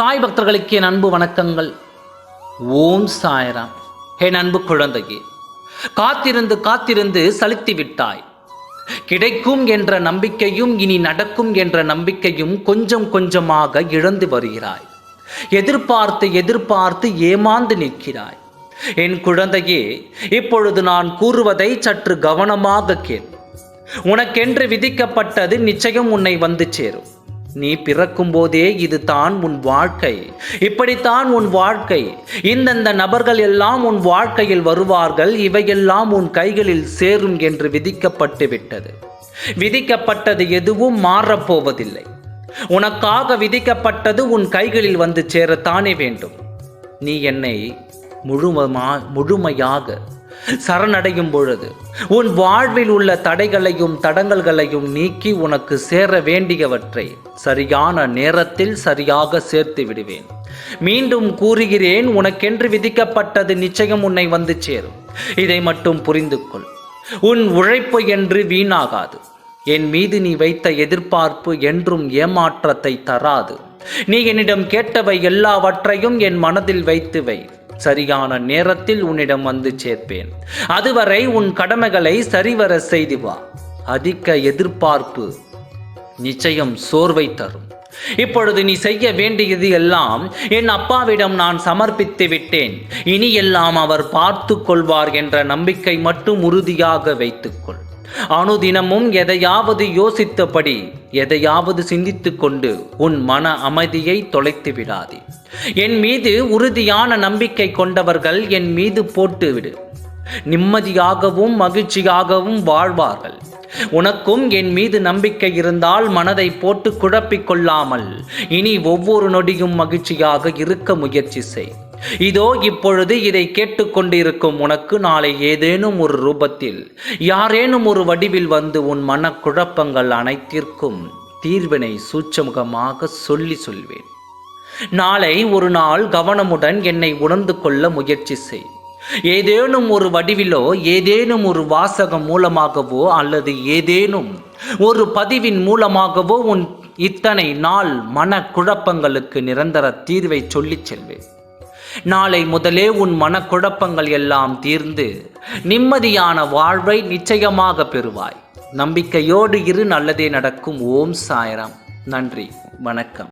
சாய் பக்தர்களுக்கு என் அன்பு வணக்கங்கள். ஓம் சாய்ராம். என் அன்பு குழந்தையே, காத்திருந்து காத்திருந்து சலித்து விட்டாய். கிடைக்கும் என்ற நம்பிக்கையும் இனி நடக்கும் என்ற நம்பிக்கையும் கொஞ்சம் கொஞ்சமாக இழந்து வருகிறாய். எதிர்பார்த்து எதிர்பார்த்து ஏமாந்து நிற்கிறாய். என் குழந்தையே, இப்பொழுது நான் கூறுவதை சற்று கவனமாக கேள். உனக்கென்று விதிக்கப்பட்டது நிச்சயம் உன்னை வந்து சேரும். நீ பிறக்கும் போதே இது தான் உன் வாழ்க்கை, இப்படித்தான் உன் வாழ்க்கை. இந்தந்த நபர்கள் எல்லாம் உன் வாழ்க்கையில் வருவார்கள், இவையெல்லாம் உன் கைகளில் சேரும் என்று விதிக்கப்பட்டு விட்டது. விதிக்கப்பட்டது எதுவும் மாறப்போவதில்லை. உனக்காக விதிக்கப்பட்டது உன் கைகளில் வந்து சேரத்தானே வேண்டும். நீ என்னை முழுமையாக சரணடையும் பொழுது உன் வாழ்வில் உள்ள தடைகளையும் தடங்கல்களையும் நீக்கி உனக்கு சேர வேண்டியவற்றை சரியான நேரத்தில் சரியாக சேர்த்து விடுவேன். மீண்டும் கூறுகிறேன், உனக்கென்று விதிக்கப்பட்டது நிச்சயம் உன்னை வந்து சேரும். இதை மட்டும் புரிந்து கொள். உன் உழைப்பு என்று வீணாகாது. என் மீது நீ வைத்த எதிர்பார்ப்பு என்றும் ஏமாற்றத்தை தராது. நீ என்னிடம் கேட்டவை எல்லாவற்றையும் என் மனதில் வைத்து வை. சரியான நேரத்தில் உன்னிடம் வந்து சேர்ப்பேன். அதுவரை உன் கடமைகளை சரிவர செய்து வா. அதிக எதிர்பார்ப்பு நிச்சயம் சோர்வை தரும். இப்பொழுது நீ செய்ய வேண்டியது எல்லாம், என் அப்பாவிடம் நான் சமர்ப்பித்து விட்டேன், இனி எல்லாம் அவர் பார்த்து கொள்வார் என்ற நம்பிக்கை மட்டும் உறுதியாக வைத்துக்கொள். அனுதினமும் எதையாவது யோசித்தபடி, எதையாவது சிந்தித்து கொண்டு உன் மன அமைதியை தொலைத்து விடாதே. என் மீது உறுதியான நம்பிக்கை கொண்டவர்கள் என் மீது போட்டுவிடு. நிம்மதியாகவும் மகிழ்ச்சியாகவும் வாழ்வார்கள். உனக்கும் என் மீது நம்பிக்கை இருந்தால் மனதை போட்டு குழப்பிக் கொள்ளாமல் இனி ஒவ்வொரு நொடியும் மகிழ்ச்சியாக இருக்க முயற்சி செய். இதோ இப்பொழுது இதை கேட்டுக்கொண்டிருக்கும் உனக்கு நாளை ஏதேனும் ஒரு ரூபத்தில், யாரேனும் ஒரு வடிவில் வந்து உன் மனக்குழப்பங்கள் அனைத்திற்கும் தீர்வினை சூட்சமுகமாக சொல்வேன். நாளை ஒரு நாள் கவனமுடன் என்னை உணர்ந்து கொள்ள முயற்சி செய். ஏதேனும் ஒரு வடிவிலோ, ஏதேனும் ஒரு வாசகம் மூலமாகவோ அல்லது ஏதேனும் ஒரு பதிவின் மூலமாகவோ உன் இத்தனை நாள் மனக்குழப்பங்களுக்கு நிரந்தர தீர்வை சொல்லிச் செல்வேன். நாளை முதலே உன் மனக்குழப்பங்கள் எல்லாம் தீர்ந்து நிம்மதியான வாழ்வை நிச்சயமாக பெறுவாய். நம்பிக்கையோடு இரு, நல்லதே நடக்கும். ஓம் சாய்ராம். நன்றி, வணக்கம்.